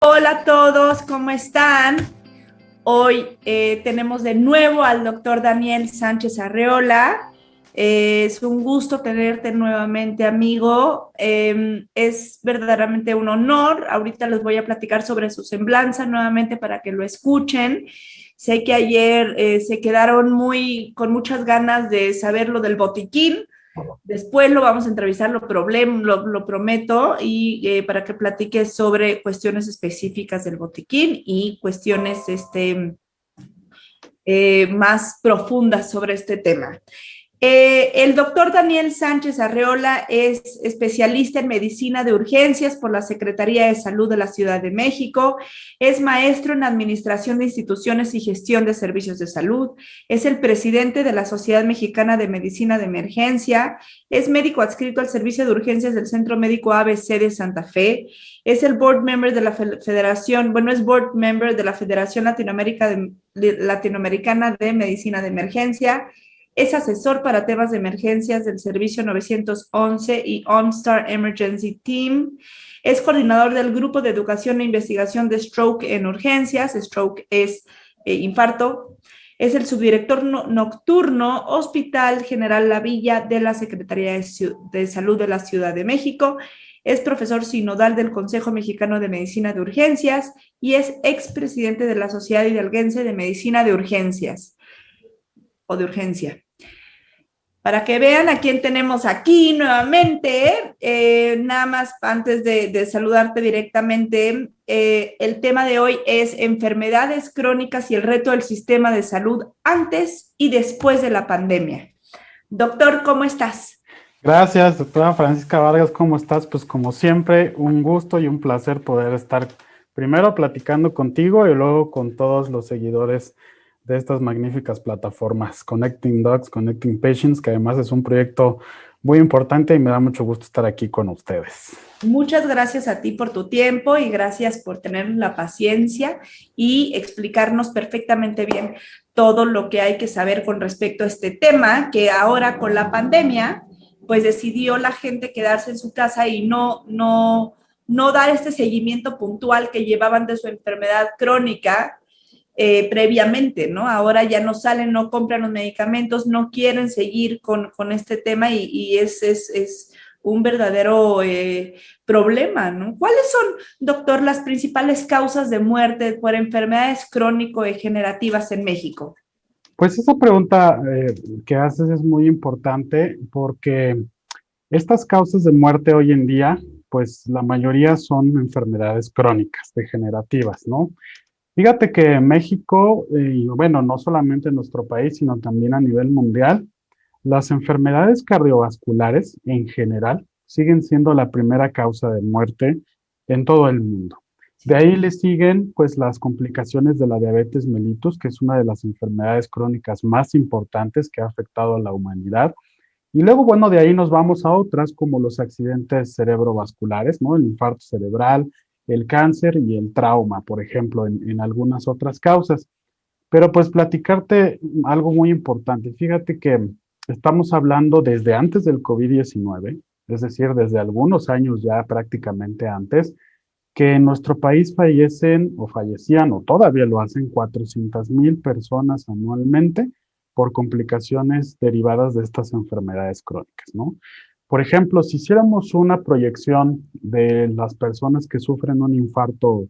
Hola a todos, ¿cómo están? Hoy tenemos de nuevo al doctor Daniel Sánchez Arreola. Es un gusto tenerte nuevamente, amigo. Es verdaderamente un honor. Ahorita les voy a platicar sobre su semblanza nuevamente para que lo escuchen. Sé que ayer se quedaron con muchas ganas de saber lo del botiquín. Después lo vamos a entrevistar, lo prometo, y para que platique sobre cuestiones específicas del botiquín y cuestiones más profundas sobre este tema. El doctor Daniel Sánchez Arreola es especialista en medicina de urgencias por la Secretaría de Salud de la Ciudad de México, es maestro en administración de instituciones y gestión de servicios de salud, es el presidente de la Sociedad Mexicana de Medicina de Emergencia, es médico adscrito al Servicio de Urgencias del Centro Médico ABC de Santa Fe, es el board member de la Federación, bueno, es board member de la Federación Latinoamericana de Medicina de Emergencia, es asesor para temas de emergencias del Servicio 911 y OnStar Emergency Team. Es coordinador del Grupo de Educación e Investigación de Stroke en Urgencias. Stroke es infarto. Es el subdirector nocturno Hospital General La Villa de la Secretaría de Salud de la Ciudad de México. Es profesor sinodal del Consejo Mexicano de Medicina de Urgencias y es expresidente de la Sociedad Hidalguense de Medicina de Urgencias o de Urgencia. Para que vean a quién tenemos aquí nuevamente, nada más antes de saludarte directamente, el tema de hoy es enfermedades crónicas y el reto del sistema de salud antes y después de la pandemia. Doctor, ¿cómo estás? Gracias, doctora Francisca Vargas, ¿cómo estás? Pues como siempre, un gusto y un placer poder estar primero platicando contigo y luego con todos los seguidores de estas magníficas plataformas, Connecting Docs, Connecting Patients, que además es un proyecto muy importante y me da mucho gusto estar aquí con ustedes. Muchas gracias a ti por tu tiempo y gracias por tener la paciencia y explicarnos perfectamente bien todo lo que hay que saber con respecto a este tema, que ahora con la pandemia, pues decidió la gente quedarse en su casa y no dar este seguimiento puntual que llevaban de su enfermedad crónica previamente, ¿no? Ahora ya no salen, no compran los medicamentos, no quieren seguir con este tema y es un verdadero problema, ¿no? ¿Cuáles son, doctor, las principales causas de muerte por enfermedades crónico-degenerativas en México? Pues esa pregunta que haces es muy importante porque estas causas de muerte hoy en día, pues la mayoría son enfermedades crónicas, degenerativas, ¿no? Fíjate que en México, y bueno, no solamente en nuestro país, sino también a nivel mundial, las enfermedades cardiovasculares en general siguen siendo la primera causa de muerte en todo el mundo. De ahí le siguen pues las complicaciones de la diabetes mellitus, que es una de las enfermedades crónicas más importantes que ha afectado a la humanidad. Y luego, bueno, de ahí nos vamos a otras como los accidentes cerebrovasculares, ¿no? El infarto cerebral, el cáncer y el trauma, por ejemplo, en algunas otras causas. Pero pues platicarte algo muy importante. Fíjate que estamos hablando desde antes del COVID-19, es decir, desde algunos años ya prácticamente antes, que en nuestro país fallecen o fallecían o todavía lo hacen 400,000 personas anualmente por complicaciones derivadas de estas enfermedades crónicas, ¿no? Por ejemplo, si hiciéramos una proyección de las personas que sufren un infarto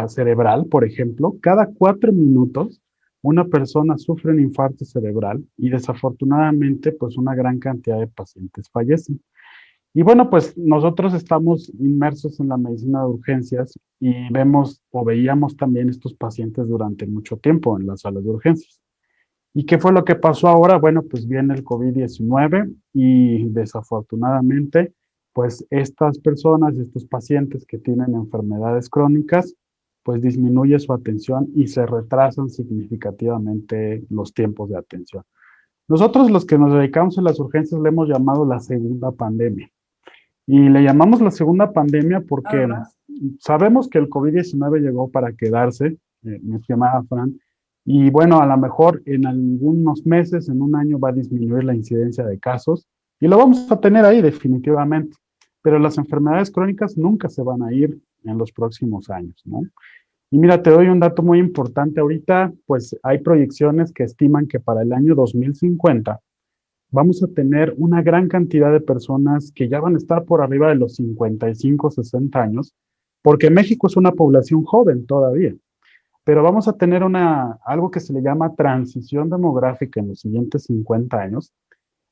cerebral, por ejemplo, cada 4 minutos una persona sufre un infarto cerebral y desafortunadamente pues una gran cantidad de pacientes fallecen. Y bueno, pues nosotros estamos inmersos en la medicina de urgencias y vemos o veíamos también estos pacientes durante mucho tiempo en las salas de urgencias. ¿Y qué fue lo que pasó ahora? Bueno, pues viene el COVID-19 y desafortunadamente, pues estas personas, estos pacientes que tienen enfermedades crónicas, pues disminuye su atención y se retrasan significativamente los tiempos de atención. Nosotros los que nos dedicamos a las urgencias le hemos llamado la segunda pandemia. Y le llamamos la segunda pandemia porque Ajá. sabemos que el COVID-19 llegó para quedarse, mi estimada Fran, y bueno, a lo mejor en algunos meses, en un año va a disminuir la incidencia de casos y lo vamos a tener ahí definitivamente. Pero las enfermedades crónicas nunca se van a ir en los próximos años, ¿no? Y mira, te doy un dato muy importante. Ahorita, pues hay proyecciones que estiman que para el año 2050 vamos a tener una gran cantidad de personas que ya van a estar por arriba de los 55, 60 años, porque México es una población joven todavía, pero vamos a tener algo que se le llama transición demográfica en los siguientes 50 años.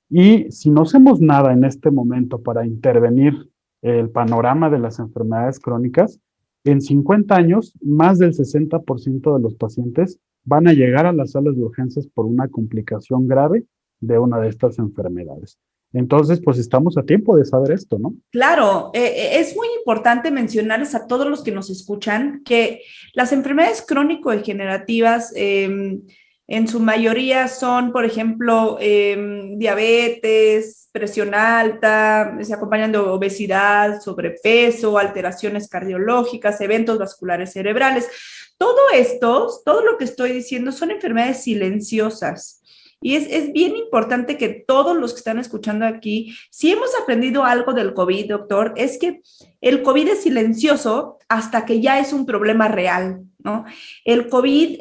Y si no hacemos nada en este momento para intervenir el panorama de las enfermedades crónicas, en 50 años, más del 60% de los pacientes van a llegar a las salas de urgencias por una complicación grave de una de estas enfermedades. Entonces, pues estamos a tiempo de saber esto, ¿no? Claro, es muy importante mencionarles a todos los que nos escuchan que las enfermedades crónico-degenerativas en su mayoría son, por ejemplo, diabetes, presión alta, se acompañan de obesidad, sobrepeso, alteraciones cardiológicas, eventos vasculares cerebrales. Todo esto, todo lo que estoy diciendo son enfermedades silenciosas. Y es bien importante que todos los que están escuchando aquí, si hemos aprendido algo del COVID, doctor, es que el COVID es silencioso hasta que ya es un problema real, ¿no? El COVID,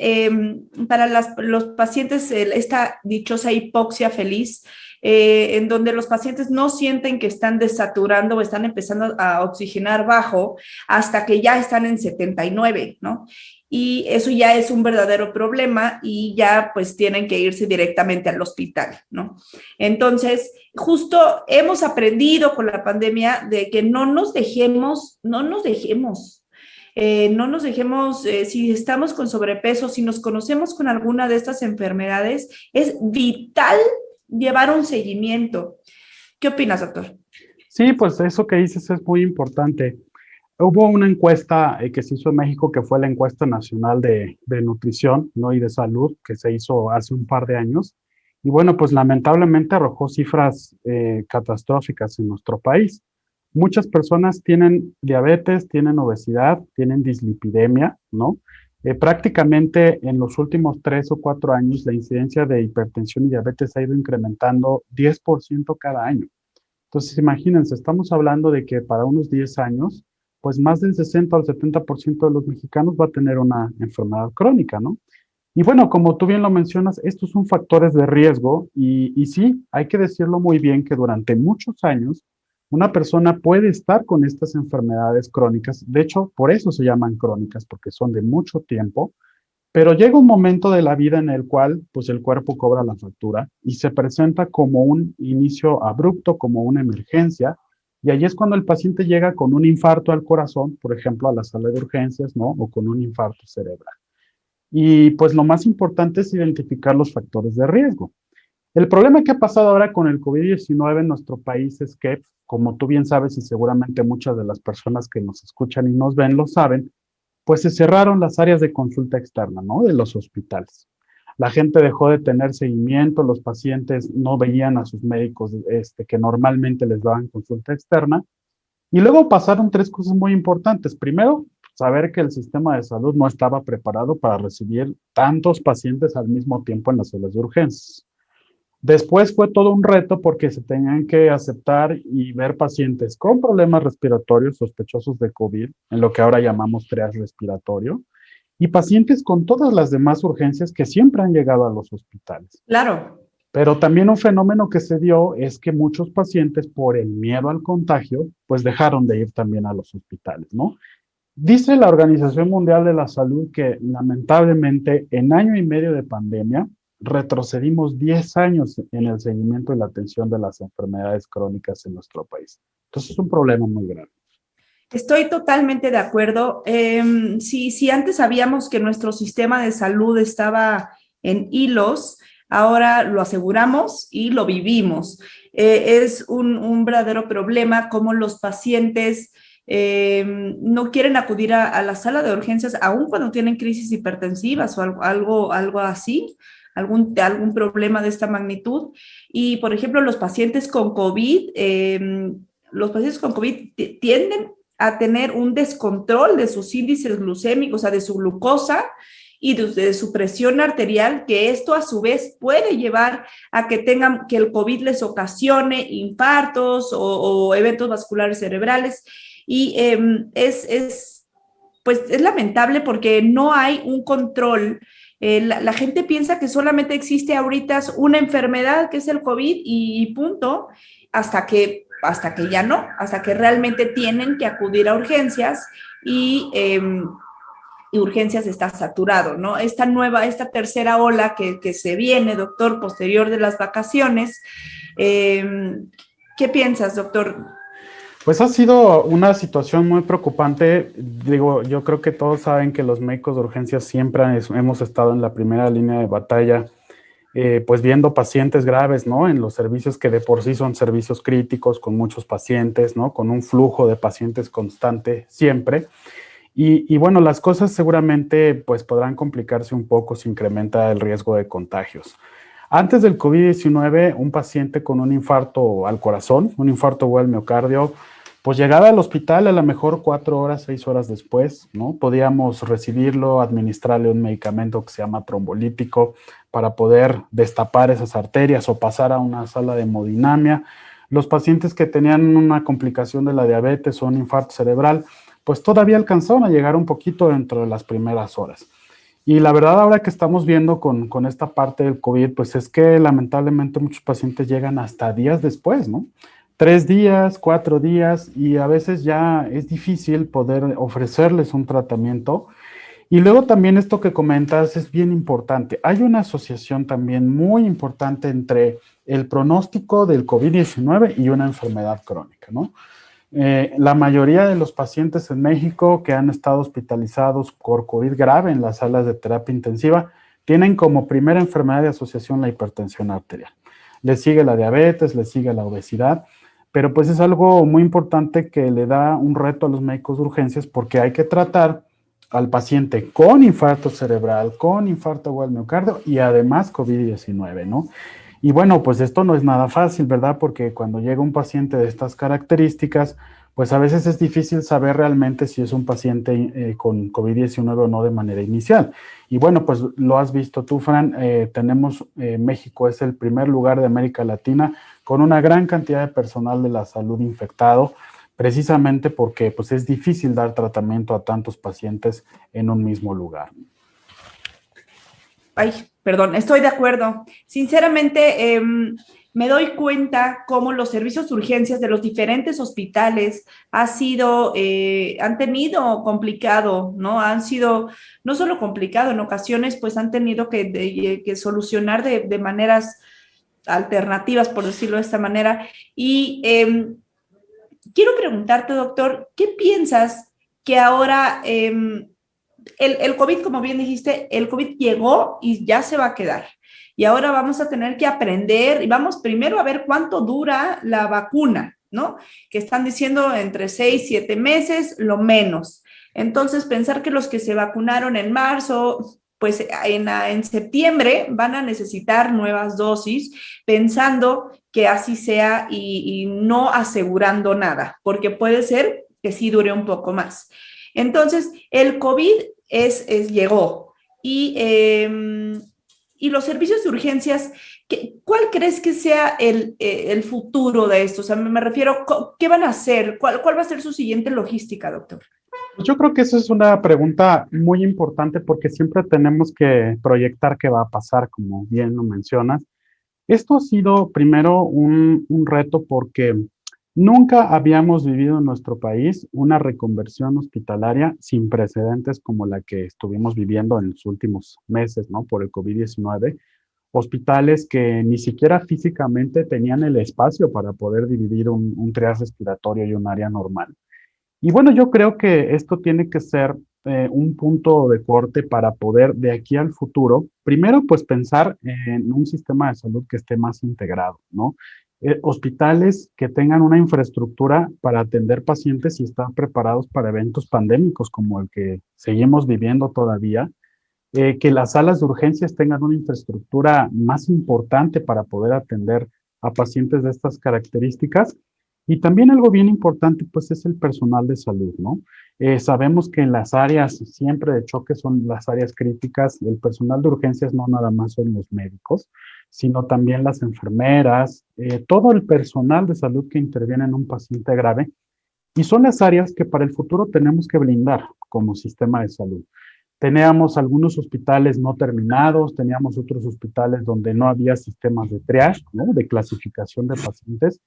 para los pacientes, esta dichosa hipoxia feliz, en donde los pacientes no sienten que están desaturando o están empezando a oxigenar bajo hasta que ya están en 79, ¿no? Y eso ya es un verdadero problema y ya pues tienen que irse directamente al hospital, ¿no? Entonces, justo hemos aprendido con la pandemia de que no nos dejemos, si estamos con sobrepeso, si nos conocemos con alguna de estas enfermedades, es vital llevar un seguimiento. ¿Qué opinas, doctor? Sí, pues eso que dices es muy importante. Hubo una encuesta que se hizo en México, que fue la encuesta nacional de nutrición, ¿no? Y de salud, que se hizo hace un par de años. Y bueno, pues lamentablemente arrojó cifras catastróficas en nuestro país. Muchas personas tienen diabetes, tienen obesidad, tienen dislipidemia, ¿no? Prácticamente en los últimos 3 o 4 años la incidencia de hipertensión y diabetes ha ido incrementando 10% cada año. Entonces, imagínense, estamos hablando de que para unos 10 años, pues más del 60 al 70% de los mexicanos va a tener una enfermedad crónica, ¿no? Y bueno, como tú bien lo mencionas, estos son factores de riesgo y sí, hay que decirlo muy bien que durante muchos años una persona puede estar con estas enfermedades crónicas. De hecho, por eso se llaman crónicas, porque son de mucho tiempo, pero llega un momento de la vida en el cual, pues el cuerpo cobra la factura y se presenta como un inicio abrupto, como una emergencia, y ahí es cuando el paciente llega con un infarto al corazón, por ejemplo, a la sala de urgencias, ¿no? O con un infarto cerebral. Y pues lo más importante es identificar los factores de riesgo. El problema que ha pasado ahora con el COVID-19 en nuestro país es que, como tú bien sabes y seguramente muchas de las personas que nos escuchan y nos ven lo saben, pues se cerraron las áreas de consulta externa, ¿no? De los hospitales. La gente dejó de tener seguimiento, los pacientes no veían a sus médicos que normalmente les daban consulta externa. Y luego pasaron tres cosas muy importantes. Primero, saber que el sistema de salud no estaba preparado para recibir tantos pacientes al mismo tiempo en las salas de urgencias. Después fue todo un reto porque se tenían que aceptar y ver pacientes con problemas respiratorios sospechosos de COVID, en lo que ahora llamamos triage respiratorio, y pacientes con todas las demás urgencias que siempre han llegado a los hospitales. Claro. Pero también un fenómeno que se dio es que muchos pacientes, por el miedo al contagio, pues dejaron de ir también a los hospitales, ¿no? Dice la Organización Mundial de la Salud que lamentablemente en año y medio de pandemia retrocedimos 10 años en el seguimiento y la atención de las enfermedades crónicas en nuestro país. Entonces es un problema muy grave. Estoy totalmente de acuerdo. Si antes sabíamos que nuestro sistema de salud estaba en hilos, ahora lo aseguramos y lo vivimos. Es un verdadero problema cómo los pacientes no quieren acudir a la sala de urgencias, aun cuando tienen crisis hipertensivas o algo así, algún problema de esta magnitud. Y, por ejemplo, los pacientes con COVID tienden a tener un descontrol de sus índices glucémicos, o sea, de su glucosa y de su presión arterial, que esto a su vez puede llevar a que el COVID les ocasione infartos o eventos vasculares cerebrales. Y es pues es lamentable porque no hay un control. La gente piensa que solamente existe ahorita una enfermedad que es el COVID y punto, hasta que ya no, hasta que realmente tienen que acudir a urgencias y urgencias está saturado, ¿no? Esta tercera ola que se viene, doctor, posterior de las vacaciones, ¿qué piensas, doctor? Pues ha sido una situación muy preocupante. Digo, yo creo que todos saben que los médicos de urgencias siempre hemos estado en la primera línea de batalla, pues viendo pacientes graves, ¿no? En los servicios que de por sí son servicios críticos, con muchos pacientes, ¿no? Con un flujo de pacientes constante siempre. Y bueno, las cosas seguramente pues podrán complicarse un poco si incrementa el riesgo de contagios. Antes del COVID-19, un paciente con un infarto al corazón, un infarto o al miocardio, pues llegaba al hospital a lo mejor 4 horas, 6 horas después, ¿no? Podíamos recibirlo, administrarle un medicamento que se llama trombolítico para poder destapar esas arterias o pasar a una sala de hemodinamia. Los pacientes que tenían una complicación de la diabetes o un infarto cerebral, pues todavía alcanzaron a llegar un poquito dentro de las primeras horas. Y la verdad, ahora que estamos viendo con esta parte del COVID, pues es que lamentablemente muchos pacientes llegan hasta días después, ¿no? 3 días, 4 días, y a veces ya es difícil poder ofrecerles un tratamiento. Y luego también esto que comentas es bien importante. Hay una asociación también muy importante entre el pronóstico del COVID-19 y una enfermedad crónica, ¿no? La mayoría de los pacientes en México que han estado hospitalizados por COVID grave en las salas de terapia intensiva tienen como primera enfermedad de asociación la hipertensión arterial. Le sigue la diabetes, le sigue la obesidad, pero pues es algo muy importante que le da un reto a los médicos de urgencias porque hay que tratar al paciente con infarto cerebral, con infarto agudo al miocardio y además COVID-19, ¿no? Y bueno, pues esto no es nada fácil, ¿verdad? Porque cuando llega un paciente de estas características, pues a veces es difícil saber realmente si es un paciente con COVID-19 o no de manera inicial. Y bueno, pues lo has visto tú, Fran, México es el primer lugar de América Latina con una gran cantidad de personal de la salud infectado, precisamente porque pues es difícil dar tratamiento a tantos pacientes en un mismo lugar. Ay, perdón, estoy de acuerdo. Sinceramente, me doy cuenta cómo los servicios de urgencias de los diferentes hospitales han tenido complicado, ¿no? Han sido no solo complicado, en ocasiones pues han tenido que solucionar de maneras alternativas, por decirlo de esta manera. Y quiero preguntarte, doctor, ¿qué piensas que ahora el COVID, como bien dijiste, el COVID llegó y ya se va a quedar? Y ahora vamos a tener que aprender y vamos primero a ver cuánto dura la vacuna, ¿no? Que están diciendo entre 6, 7 meses, lo menos. Entonces, pensar que los que se vacunaron en marzo, pues en septiembre van a necesitar nuevas dosis, pensando que así sea y no asegurando nada, porque puede ser que sí dure un poco más. Entonces, el COVID llegó y los servicios de urgencias, ¿cuál crees que sea el futuro de esto? O sea, me refiero, ¿qué van a hacer? ¿Cuál va a ser su siguiente logística, doctor? Yo creo que eso es una pregunta muy importante porque siempre tenemos que proyectar qué va a pasar, como bien lo mencionas. Esto ha sido primero un reto porque nunca habíamos vivido en nuestro país una reconversión hospitalaria sin precedentes como la que estuvimos viviendo en los últimos meses, ¿no? Por el COVID-19. Hospitales que ni siquiera físicamente tenían el espacio para poder dividir un triage respiratorio y un área normal. Y bueno, yo creo que esto tiene que ser un punto de corte para poder de aquí al futuro, primero pues pensar en un sistema de salud que esté más integrado, ¿no? Hospitales que tengan una infraestructura para atender pacientes y están preparados para eventos pandémicos como el que seguimos viviendo todavía, que las salas de urgencias tengan una infraestructura más importante para poder atender a pacientes de estas características. Y también algo bien importante, pues, es el personal de salud, ¿no? Sabemos que en las áreas siempre de choque son las áreas críticas, el personal de urgencias no nada más son los médicos, sino también las enfermeras, todo el personal de salud que interviene en un paciente grave Y son las áreas que para el futuro tenemos que blindar como sistema de salud. Teníamos algunos hospitales no terminados, teníamos otros hospitales donde no había sistemas de triage, ¿no? De clasificación de pacientes.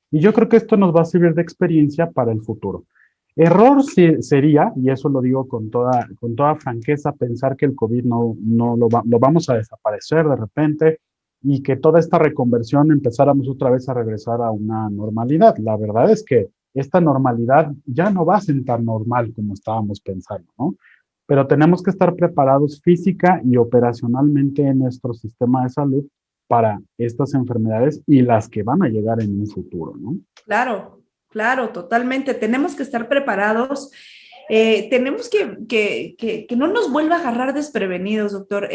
Y yo creo que esto nos va a servir de experiencia para el futuro. Error sería, y eso lo digo con toda franqueza, pensar que el COVID no lo vamos a desaparecer de repente y que toda esta reconversión empezáramos otra vez a regresar a una normalidad. La verdad es que esta normalidad ya no va a ser tan normal como estábamos pensando, ¿no? Pero tenemos que estar preparados física y operacionalmente en nuestro sistema de salud para estas enfermedades y las que van a llegar en un futuro, ¿no? Claro, claro, totalmente. Tenemos que estar preparados. Tenemos que no nos vuelva a agarrar desprevenidos, doctor.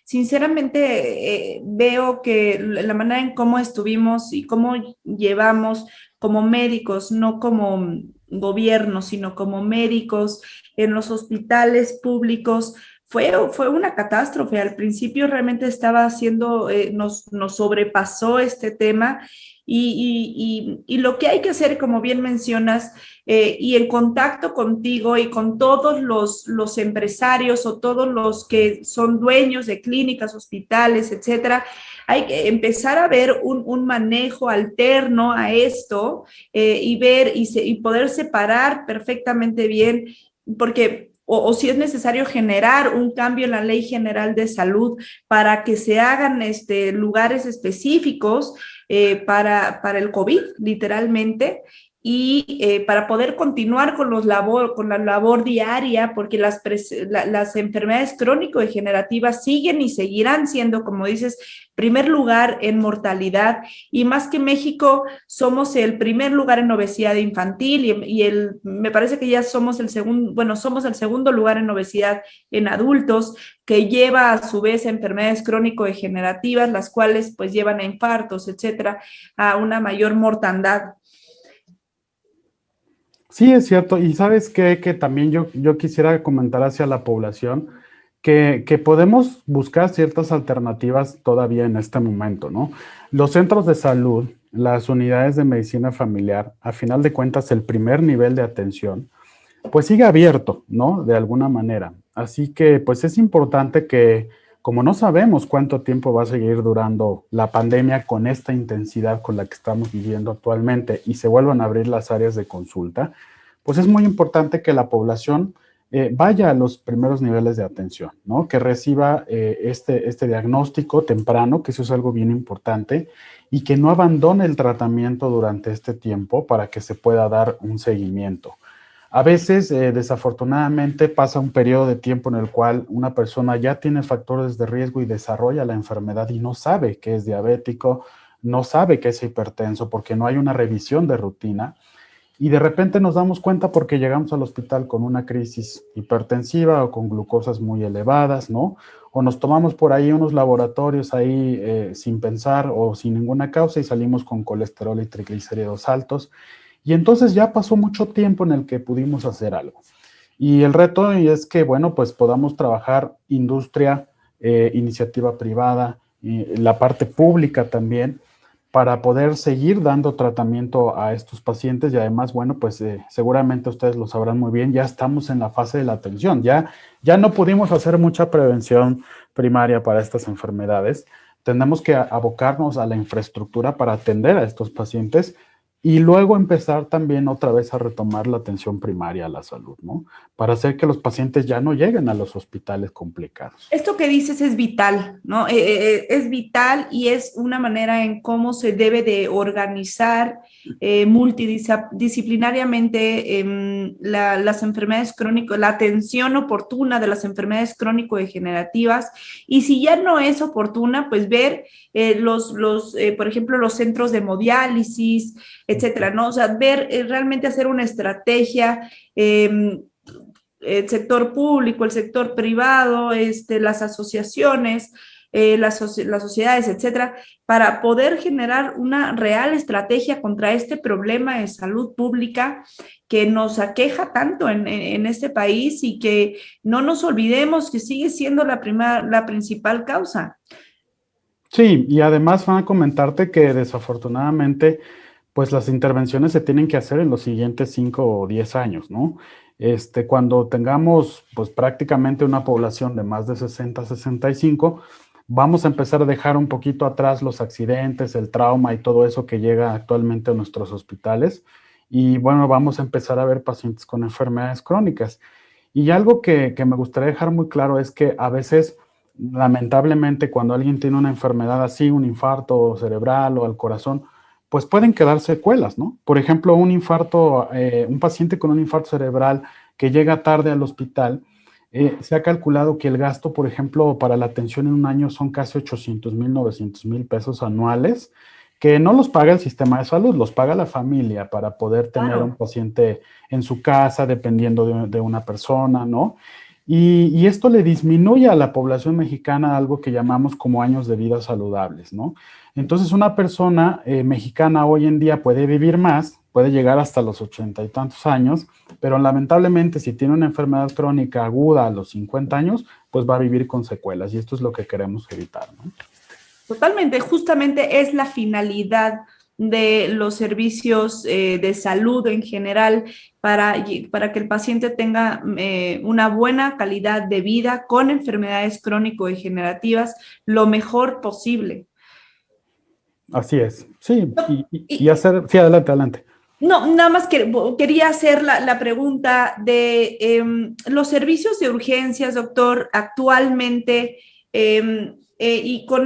Sinceramente, veo que la manera en cómo estuvimos y cómo llevamos como médicos, no como gobierno, sino como médicos en los hospitales públicos, fue una catástrofe. Al principio realmente estaba haciendo, nos sobrepasó este tema y lo que hay que hacer, como bien mencionas, y en contacto contigo y con todos los empresarios o todos los que son dueños de clínicas, hospitales, etcétera, hay que empezar a ver un manejo alterno a esto y ver y poder separar perfectamente bien, porque o si es necesario generar un cambio en la Ley General de Salud para que se hagan lugares específicos para el COVID, literalmente, y para poder continuar con con la labor diaria, porque las enfermedades crónico-degenerativas siguen y seguirán siendo, como dices, primer lugar en mortalidad, y más que México, somos el primer lugar en obesidad infantil me parece que ya somos el segundo, bueno, somos el segundo lugar en obesidad en adultos, que lleva a su vez a enfermedades crónico-degenerativas, las cuales pues llevan a infartos, etcétera, a una mayor mortandad. Sí, es cierto. Y sabes qué, que también yo quisiera comentar hacia la población que podemos buscar ciertas alternativas todavía en este momento, ¿no? Los centros de salud, las unidades de medicina familiar, a final de cuentas, el primer nivel de atención, pues sigue abierto, ¿no? De alguna manera. Así que, pues es importante que, como no sabemos cuánto tiempo va a seguir durando la pandemia con esta intensidad con la que estamos viviendo actualmente y se vuelvan a abrir las áreas de consulta, pues es muy importante que la población vaya a los primeros niveles de atención, ¿no? Que reciba este diagnóstico temprano, que eso es algo bien importante, y que no abandone el tratamiento durante este tiempo para que se pueda dar un seguimiento. A veces, desafortunadamente, pasa un periodo de tiempo en el cual una persona ya tiene factores de riesgo y desarrolla la enfermedad y no sabe que es diabético, no sabe que es hipertenso porque no hay una revisión de rutina. Y de repente nos damos cuenta porque llegamos al hospital con una crisis hipertensiva o con glucosas muy elevadas, ¿no? O nos tomamos por ahí unos laboratorios ahí sin pensar o sin ninguna causa y salimos con colesterol y triglicéridos altos. Y entonces ya pasó mucho tiempo en el que pudimos hacer algo. Y el reto es que, bueno, pues podamos trabajar industria, iniciativa privada, la parte pública también, para poder seguir dando tratamiento a estos pacientes y además, bueno, pues seguramente ustedes lo sabrán muy bien, ya estamos en la fase de la atención, ya no pudimos hacer mucha prevención primaria para estas enfermedades, tenemos que abocarnos a la infraestructura para atender a estos pacientes y luego empezar también otra vez a retomar la atención primaria a la salud, ¿no? Para hacer que los pacientes ya no lleguen a los hospitales complicados. Esto que dices es vital, ¿no? Es vital y es una manera en cómo se debe de organizar multidisciplinariamente las enfermedades crónicas, la atención oportuna de las enfermedades crónico-degenerativas. Y si ya no es oportuna, pues ver por ejemplo, los centros de hemodiálisis, etcétera, ¿no? O sea, ver, realmente hacer una estrategia. El sector público, el sector privado, las asociaciones, las sociedades, etcétera, para poder generar una real estrategia contra este problema de salud pública que nos aqueja tanto en este país y que no nos olvidemos que sigue siendo la principal causa. Sí, y además van a comentarte que desafortunadamente pues las intervenciones se tienen que hacer en los siguientes 5 o 10 años, ¿no? Cuando tengamos pues prácticamente una población de más de 60, 65, vamos a empezar a dejar un poquito atrás los accidentes, el trauma y todo eso que llega actualmente a nuestros hospitales. Y bueno, vamos a empezar a ver pacientes con enfermedades crónicas. Y algo que me gustaría dejar muy claro es que a veces, lamentablemente, cuando alguien tiene una enfermedad así, un infarto cerebral o al corazón, pues pueden quedar secuelas, ¿no? Por ejemplo, un infarto, un paciente con un infarto cerebral que llega tarde al hospital, se ha calculado que el gasto, por ejemplo, para la atención en un año son casi 800,000, 900,000 pesos anuales, que no los paga el sistema de salud, los paga la familia para poder tener a un Claro. paciente en su casa, dependiendo de una persona, ¿no? Y esto le disminuye a la población mexicana algo que llamamos como años de vida saludables, ¿no? Entonces, una persona mexicana hoy en día puede vivir más, puede llegar hasta los 80 y tantos años, pero lamentablemente si tiene una enfermedad crónica aguda a los 50 años, pues va a vivir con secuelas y esto es lo que queremos evitar, ¿no? Totalmente, justamente es la finalidad de los servicios de salud en general para que el paciente tenga una buena calidad de vida con enfermedades crónico-degenerativas lo mejor posible. Así es, sí, y Y hacer, sí, adelante, adelante. no, nada más que quería hacer la pregunta de los servicios de urgencias, doctor, actualmente, y con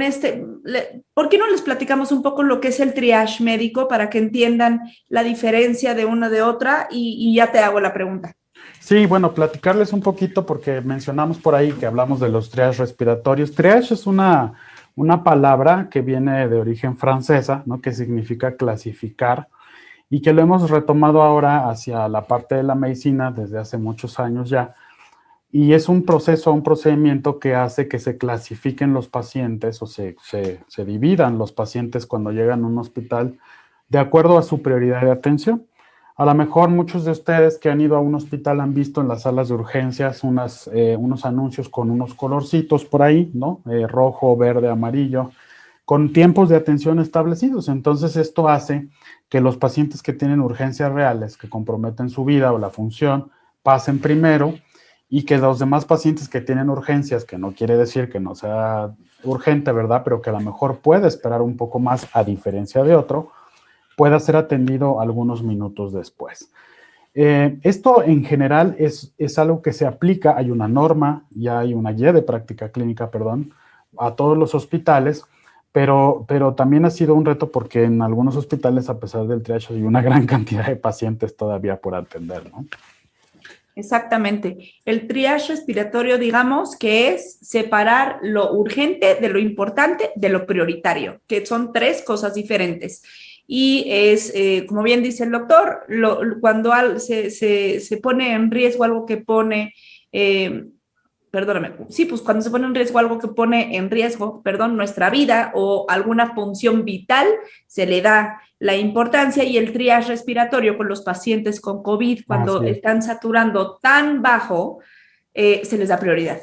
¿por qué no les platicamos un poco lo que es el triage médico para que entiendan la diferencia de una de otra? Y ya te hago la pregunta. Sí, bueno, platicarles un poquito porque mencionamos por ahí que hablamos de los triages respiratorios. Triage es una palabra que viene de origen francesa, ¿no? Que significa clasificar y que lo hemos retomado ahora hacia la parte de la medicina desde hace muchos años ya. Y es un proceso, un procedimiento que hace que se clasifiquen los pacientes o se dividan los pacientes cuando llegan a un hospital de acuerdo a su prioridad de atención. A lo mejor muchos de ustedes que han ido a un hospital han visto en las salas de urgencias unos anuncios con unos colorcitos por ahí, ¿no? Rojo, verde, amarillo, con tiempos de atención establecidos. Entonces esto hace que los pacientes que tienen urgencias reales, que comprometen su vida o la función, pasen primero y que los demás pacientes que tienen urgencias, que no quiere decir que no sea urgente, ¿verdad? Pero que a lo mejor puede esperar un poco más a diferencia de otro, pueda ser atendido algunos minutos después. Esto en general es algo que se aplica, hay una norma, ya hay una guía de práctica clínica, perdón, a todos los hospitales, pero también ha sido un reto porque en algunos hospitales, a pesar del triage, hay una gran cantidad de pacientes todavía por atender, ¿no? Exactamente. El triage respiratorio, digamos, que es separar lo urgente de lo importante de lo prioritario, que son tres cosas diferentes. Y es, como bien dice el doctor, cuando se pone en riesgo algo que pone eh, perdóname, sí, pues cuando se pone en riesgo algo que pone en riesgo, perdón, nuestra vida o alguna función vital, se le da la importancia y el triage respiratorio con los pacientes con COVID, cuando Así es. están saturando tan bajo, se les da prioridad.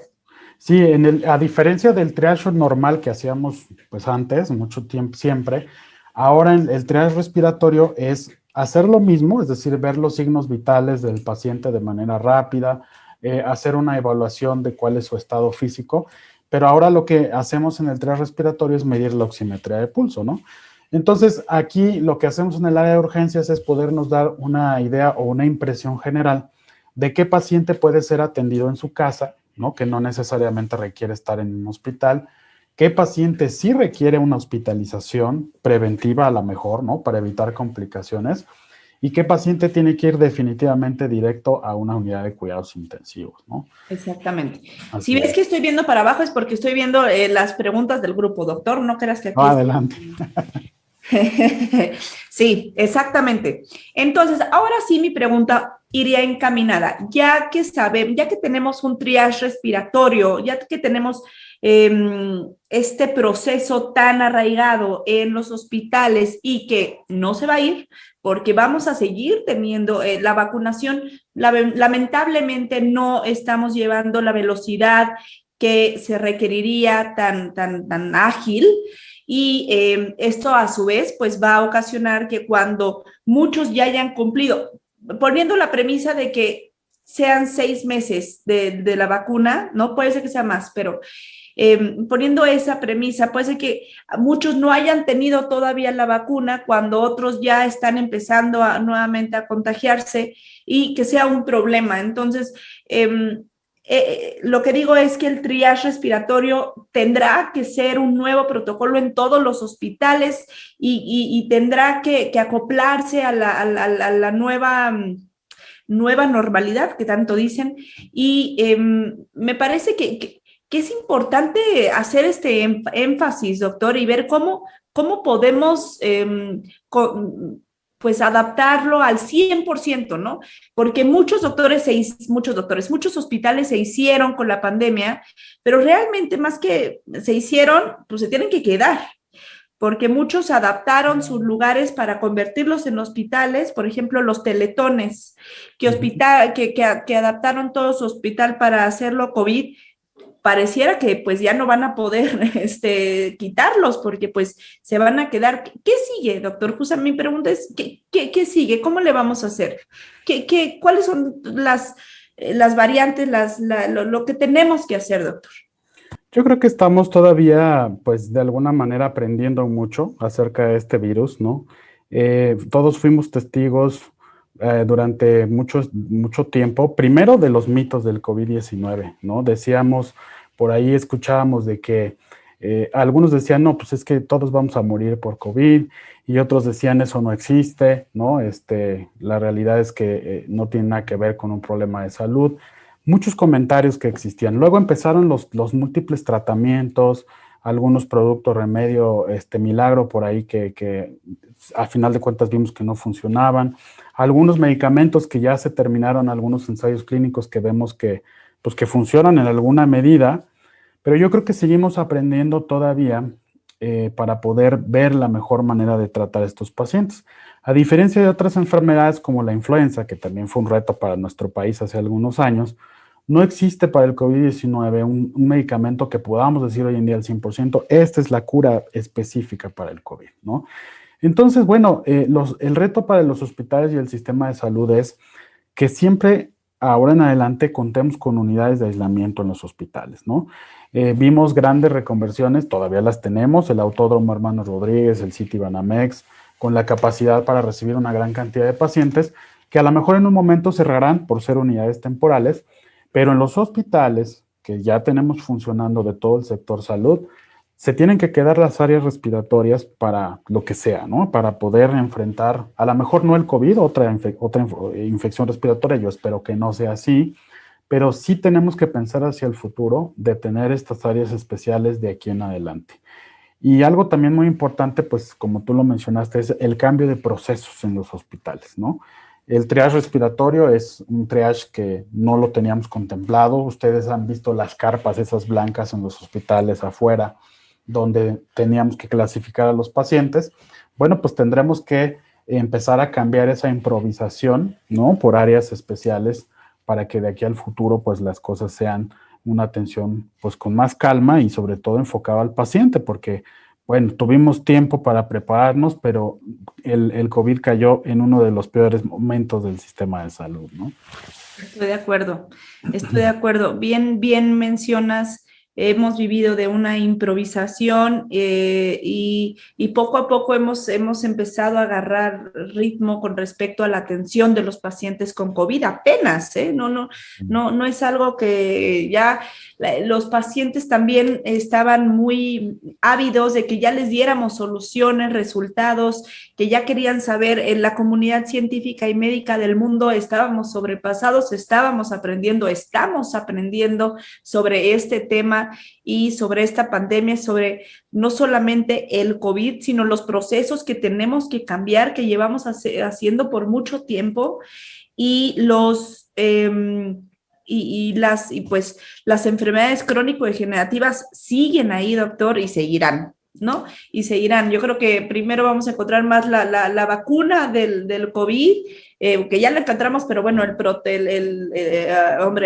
Sí, a diferencia del triage normal que hacíamos pues antes, mucho tiempo, siempre, ahora el triage respiratorio es hacer lo mismo, es decir, ver los signos vitales del paciente de manera rápida, hacer una evaluación de cuál es su estado físico, pero ahora lo que hacemos en el triage respiratorio es medir la oximetría de pulso, ¿no? Entonces, aquí lo que hacemos en el área de urgencias es podernos dar una idea o una impresión general de qué paciente puede ser atendido en su casa, ¿no? Que no necesariamente requiere estar en un hospital, qué paciente sí requiere una hospitalización preventiva a lo mejor, ¿no? Para evitar complicaciones, y qué paciente tiene que ir definitivamente directo a una unidad de cuidados intensivos, ¿no? Exactamente. Si Así ves es. que estoy viendo para abajo es porque estoy viendo las preguntas del grupo, doctor. No creas que No, aquí está. adelante. Sí, exactamente. Entonces, ahora sí mi pregunta iría encaminada. Ya que tenemos un triage respiratorio, ya que tenemos este proceso tan arraigado en los hospitales y que no se va a ir porque vamos a seguir teniendo la vacunación, lamentablemente no estamos llevando la velocidad que se requeriría tan ágil. y esto a su vez pues va a ocasionar que cuando muchos ya hayan cumplido, poniendo la premisa de que sean 6 meses de la vacuna, no puede ser que sea más, pero poniendo esa premisa, puede ser que muchos no hayan tenido todavía la vacuna cuando otros ya están empezando nuevamente a contagiarse y que sea un problema. Entonces, lo que digo es que el triage respiratorio tendrá que ser un nuevo protocolo en todos los hospitales y tendrá que acoplarse a la nueva normalidad que tanto dicen. Y me parece que es importante hacer este énfasis, doctor, y ver cómo podemos pues adaptarlo al 100%, ¿no? Porque muchos hospitales se hicieron con la pandemia, pero realmente más que se hicieron, pues se tienen que quedar, porque muchos adaptaron sus lugares para convertirlos en hospitales, por ejemplo, los teletones, que adaptaron todo su hospital para hacerlo COVID, pareciera que pues ya no van a poder quitarlos porque pues se van a quedar. ¿Qué sigue, doctor? Justo mi pregunta es, ¿qué sigue? ¿Cómo le vamos a hacer? ¿Cuáles son las variantes, lo que tenemos que hacer, doctor? Yo creo que estamos todavía, pues, de alguna manera aprendiendo mucho acerca de este virus, ¿no? Todos fuimos testigos durante mucho tiempo, primero de los mitos del COVID-19, ¿no? Decíamos, por ahí escuchábamos de que algunos decían, no, pues es que todos vamos a morir por COVID, y otros decían, eso no existe, ¿no? La realidad es que no tiene nada que ver con un problema de salud. Muchos comentarios que existían. Luego empezaron los múltiples tratamientos, algunos productos remedio, milagro por ahí que a final de cuentas vimos que no funcionaban. Algunos medicamentos que ya se terminaron, algunos ensayos clínicos que vemos pues, que funcionan en alguna medida, pero yo creo que seguimos aprendiendo todavía para poder ver la mejor manera de tratar a estos pacientes. A diferencia de otras enfermedades como la influenza, que también fue un reto para nuestro país hace algunos años, no existe para el COVID-19 un medicamento que podamos decir hoy en día al 100%, esta es la cura específica para el COVID, ¿no? Entonces, bueno, el reto para los hospitales y el sistema de salud es que siempre, ahora en adelante, contemos con unidades de aislamiento en los hospitales, ¿no? Vimos grandes reconversiones, todavía las tenemos, el Autódromo Hermanos Rodríguez, el City Banamex, con la capacidad para recibir una gran cantidad de pacientes, que a lo mejor en un momento cerrarán por ser unidades temporales, pero en los hospitales que ya tenemos funcionando de todo el sector salud, se tienen que quedar las áreas respiratorias para lo que sea, ¿no? Para poder enfrentar, a lo mejor no el COVID, otra infección respiratoria, yo espero que no sea así, pero sí tenemos que pensar hacia el futuro de tener estas áreas especiales de aquí en adelante. Y algo también muy importante, pues como tú lo mencionaste, es el cambio de procesos en los hospitales, ¿no? El triage respiratorio es un triage que no lo teníamos contemplado. Ustedes han visto las carpas, esas blancas en los hospitales afuera, donde teníamos que clasificar a los pacientes. Bueno, pues tendremos que empezar a cambiar esa improvisación, ¿no? Por áreas especiales para que de aquí al futuro, pues las cosas sean una atención, pues con más calma y sobre todo enfocado al paciente, porque bueno, tuvimos tiempo para prepararnos, pero el COVID cayó en uno de los peores momentos del sistema de salud, ¿no? Estoy de acuerdo, estoy de acuerdo. Bien mencionas, hemos vivido de una improvisación y poco a poco hemos empezado a agarrar ritmo con respecto a la atención de los pacientes con COVID, apenas, ¿eh? No es algo que ya los pacientes también estaban muy ávidos de que ya les diéramos soluciones, resultados, que ya querían saber. En la comunidad científica y médica del mundo estábamos sobrepasados, estamos aprendiendo sobre este tema y sobre esta pandemia, sobre no solamente el COVID, sino los procesos que tenemos que cambiar, que llevamos haciendo por mucho tiempo, y pues las enfermedades crónico-degenerativas siguen ahí, doctor, y seguirán, ¿no? Y seguirán. Yo creo que primero vamos a encontrar más la vacuna del COVID, que ya la encontramos, pero bueno,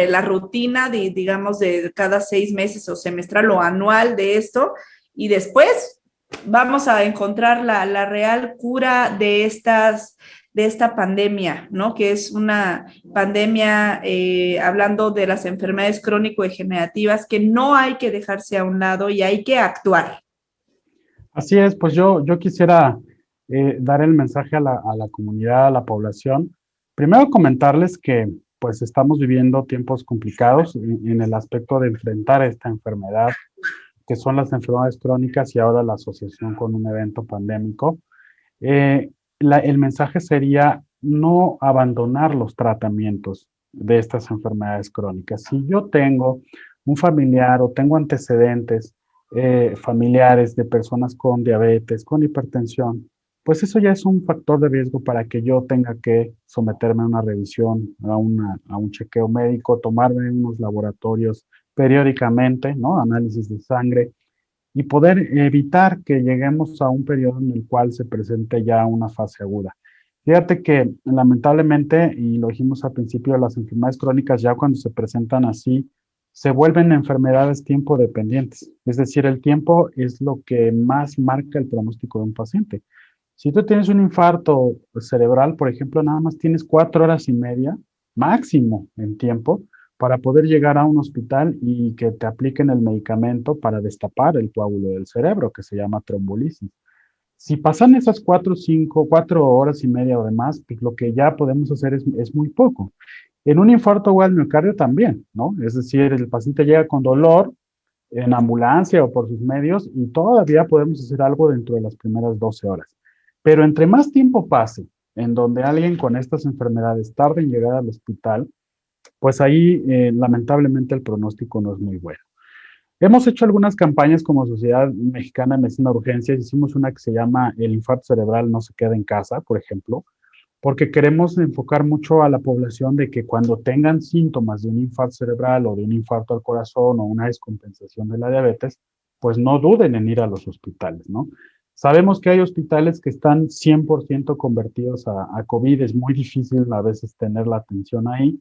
la rutina, digamos, de cada 6 meses o semestral o anual de esto, y después vamos a encontrar la real cura de esta pandemia, ¿no? Que es una pandemia, hablando de las enfermedades crónico-degenerativas, que no hay que dejarse a un lado y hay que actuar. Así es, pues yo quisiera dar el mensaje a la comunidad, a la población. Primero comentarles que pues estamos viviendo tiempos complicados en el aspecto de enfrentar esta enfermedad, que son las enfermedades crónicas y ahora la asociación con un evento pandémico. Eh, el mensaje sería no abandonar los tratamientos de estas enfermedades crónicas. Si yo tengo un familiar o tengo antecedentes familiares de personas con diabetes, con hipertensión, pues eso ya es un factor de riesgo para que yo tenga que someterme a una revisión, a un chequeo médico, tomarme unos laboratorios periódicamente, ¿no? Análisis de sangre y poder evitar que lleguemos a un periodo en el cual se presente ya una fase aguda. Fíjate que lamentablemente, y lo dijimos al principio, las enfermedades crónicas ya cuando se presentan así, se vuelven enfermedades tiempo dependientes. Es decir, el tiempo es lo que más marca el pronóstico de un paciente. Si tú tienes un infarto cerebral, por ejemplo, nada más tienes 4 horas y media máximo en tiempo para poder llegar a un hospital y que te apliquen el medicamento para destapar el coágulo del cerebro, que se llama trombolisis. Si pasan esas 4 horas y media o demás, pues lo que ya podemos hacer es muy poco. En un infarto o al miocardio también, ¿no? Es decir, el paciente llega con dolor en ambulancia o por sus medios y todavía podemos hacer algo dentro de las primeras 12 horas. Pero entre más tiempo pase en donde alguien con estas enfermedades tarde en llegar al hospital, pues ahí lamentablemente el pronóstico no es muy bueno. Hemos hecho algunas campañas como Sociedad Mexicana de Medicina de Urgencias, hicimos una que se llama El infarto cerebral no se queda en casa, por ejemplo, porque queremos enfocar mucho a la población de que cuando tengan síntomas de un infarto cerebral o de un infarto al corazón o una descompensación de la diabetes, pues no duden en ir a los hospitales, ¿no? Sabemos que hay hospitales que están 100% convertidos a COVID, es muy difícil a veces tener la atención ahí,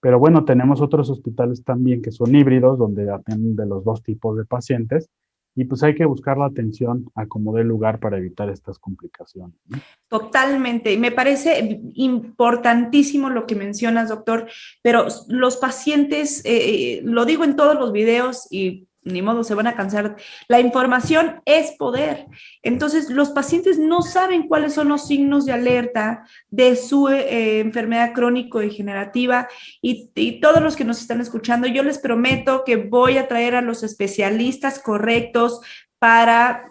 pero bueno, tenemos otros hospitales también que son híbridos, donde atienden de los dos tipos de pacientes, y pues hay que buscar la atención a como dé lugar para evitar estas complicaciones, ¿no? Totalmente. Y me parece importantísimo lo que mencionas, doctor, pero los pacientes, lo digo en todos los videos y ni modo, se van a cansar. La información es poder. Entonces, los pacientes no saben cuáles son los signos de alerta de su enfermedad crónico-degenerativa y todos los que nos están escuchando, yo les prometo que voy a traer a los especialistas correctos para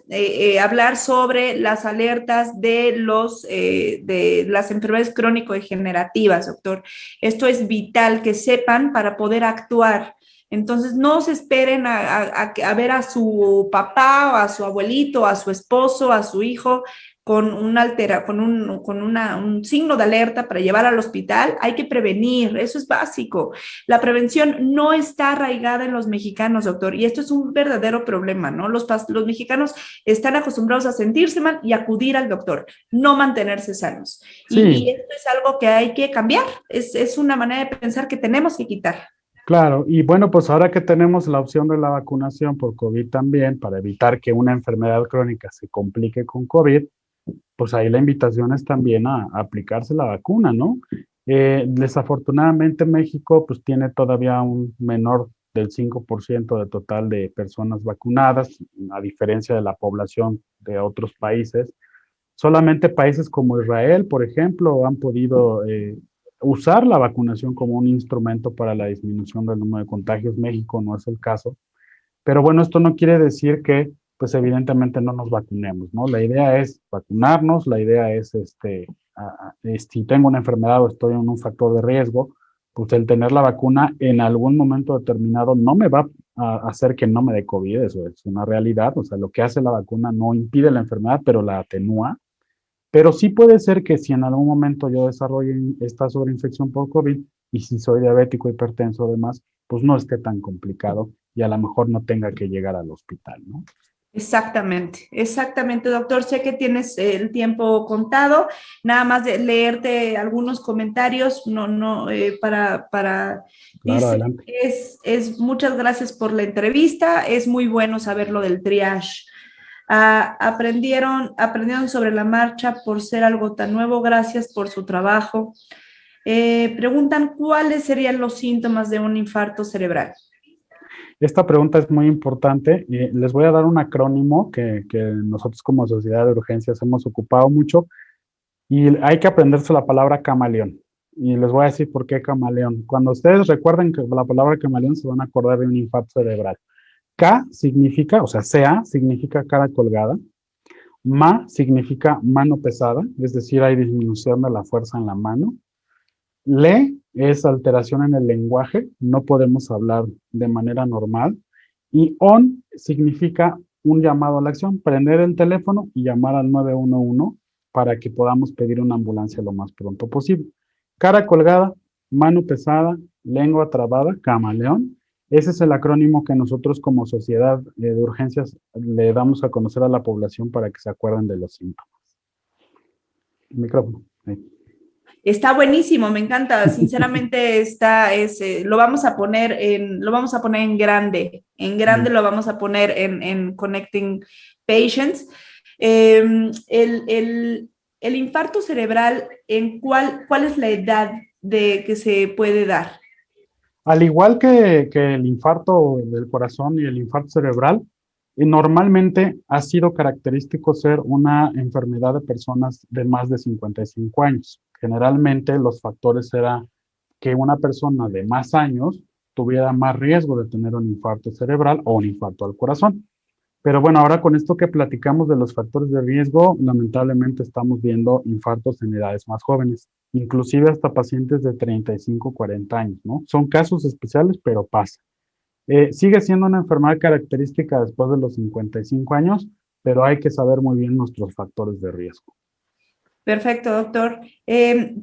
hablar sobre las alertas de las enfermedades crónico-degenerativas, doctor. Esto es vital que sepan para poder actuar. Entonces, no se esperen a ver a su papá o a su abuelito, a su esposo, a su hijo con un signo de alerta para llevar al hospital. Hay que prevenir, eso es básico. La prevención no está arraigada en los mexicanos, doctor, y esto es un verdadero problema, ¿no? Los mexicanos están acostumbrados a sentirse mal y acudir al doctor, no mantenerse sanos. Y Sí, esto es algo que hay que cambiar, es una manera de pensar que tenemos que quitar. claro, y bueno, pues ahora que tenemos la opción de la vacunación por COVID también, para evitar que una enfermedad crónica se complique con COVID, pues ahí la invitación es también a aplicarse la vacuna, ¿no? Desafortunadamente México pues tiene todavía un menor del 5% de total de personas vacunadas, a diferencia de la población de otros países. Solamente países como Israel, por ejemplo, han podido usar la vacunación como un instrumento para la disminución del número de contagios. México no es el caso. Pero bueno, esto no quiere decir que, pues evidentemente no nos vacunemos, ¿no? La idea es vacunarnos, la idea es, si tengo una enfermedad o estoy en un factor de riesgo, pues el tener la vacuna en algún momento determinado no me va a hacer que no me dé COVID, eso es una realidad, o sea, lo que hace la vacuna no impide la enfermedad, pero la atenúa. Pero sí puede ser que si en algún momento yo desarrolle esta sobreinfección por COVID y si soy diabético, hipertenso, además, pues no esté tan complicado y a lo mejor no tenga que llegar al hospital, ¿no? Exactamente, exactamente, doctor. Sé que tienes el tiempo contado, nada más de leerte algunos comentarios, no, Claro, dice, adelante. muchas gracias por la entrevista, es muy bueno saber lo del triage. Aprendieron sobre la marcha por ser algo tan nuevo. Gracias por su trabajo. Preguntan cuáles serían los síntomas de un infarto cerebral. Esta pregunta es muy importante y les voy a dar un acrónimo que nosotros como Sociedad de Urgencias hemos ocupado mucho y hay que aprenderse la palabra camaleón. Y les voy a decir por qué camaleón. Cuando ustedes recuerden que la palabra camaleón se van a acordar de un infarto cerebral. K significa, o sea, CA significa cara colgada. Ma significa mano pesada, es decir, hay disminución de la fuerza en la mano. Le es alteración en el lenguaje, no podemos hablar de manera normal. Y on significa un llamado a la acción, prender el teléfono y llamar al 911 para que podamos pedir una ambulancia lo más pronto posible. Cara colgada, mano pesada, lengua trabada, camaleón. Ese es el acrónimo que nosotros como Sociedad de Urgencias le damos a conocer a la población para que se acuerden de los síntomas. El micrófono. Ahí. Está buenísimo, me encanta. Sinceramente, lo vamos a poner en grande. En grande lo vamos a poner en Connecting Patients. El infarto cerebral, ¿cuál es la edad de que se puede dar? Al igual que el infarto del corazón y el infarto cerebral, normalmente ha sido característico ser una enfermedad de personas de más de 55 años. Generalmente los factores eran que una persona de más años tuviera más riesgo de tener un infarto cerebral o un infarto al corazón. Pero bueno, ahora con esto que platicamos de los factores de riesgo, lamentablemente estamos viendo infartos en edades más jóvenes, inclusive hasta pacientes de 35, 40 años, ¿no? Son casos especiales, pero pasa. Sigue siendo una enfermedad característica después de los 55 años, pero hay que saber muy bien nuestros factores de riesgo. Perfecto, doctor.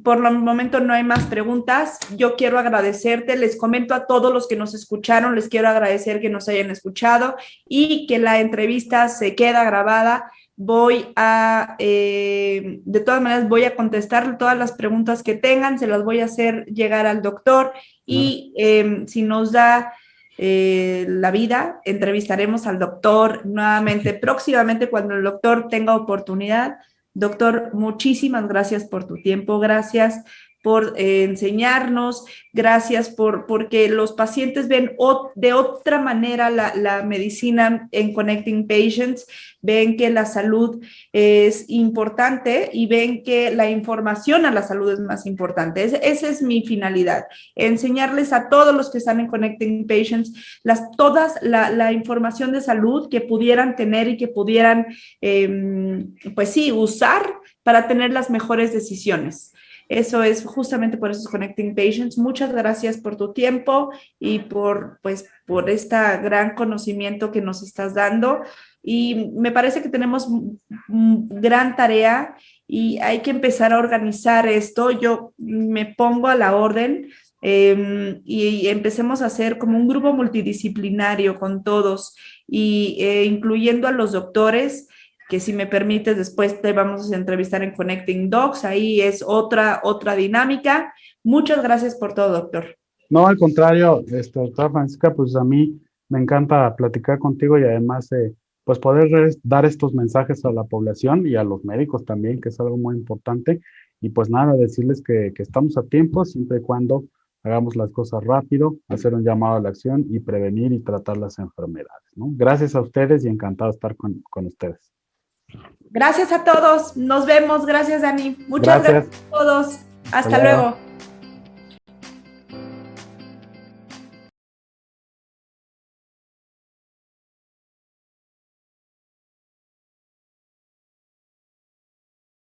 Por el momento no hay más preguntas. Yo quiero agradecerte. Les comento a todos los que nos escucharon, les quiero agradecer que nos hayan escuchado y que la entrevista se queda grabada. De todas maneras, voy a contestar todas las preguntas que tengan, se las voy a hacer llegar al doctor y si nos da la vida, entrevistaremos al doctor nuevamente próximamente cuando el doctor tenga oportunidad. Doctor, muchísimas gracias por tu tiempo, gracias por enseñarnos, gracias porque los pacientes ven de otra manera la medicina en Connecting Patients, ven que la salud es importante y ven que la información a la salud es más importante. Esa es mi finalidad, enseñarles a todos los que están en Connecting Patients toda la información de salud que pudieran tener y que pudieran, pues sí, usar para tener las mejores decisiones. Eso es justamente por eso es Connecting Patients. Muchas gracias por tu tiempo y por este gran conocimiento que nos estás dando. Y me parece que tenemos gran tarea y hay que empezar a organizar esto. Yo me pongo a la orden y empecemos a hacer como un grupo multidisciplinario con todos y incluyendo a los doctores, que si me permites después te vamos a entrevistar en Connecting Docs, ahí es otra dinámica. Muchas gracias por todo, doctor. No, al contrario, doctora Francisca, pues a mí me encanta platicar contigo y además pues poder dar estos mensajes a la población y a los médicos también, que es algo muy importante. Y pues nada, decirles que estamos a tiempo siempre y cuando hagamos las cosas rápido, hacer un llamado a la acción y prevenir y tratar las enfermedades, ¿no? Gracias a ustedes y encantado de estar con ustedes. Gracias a todos. Nos vemos. Gracias, Dani. Muchas gracias a todos. Hasta luego.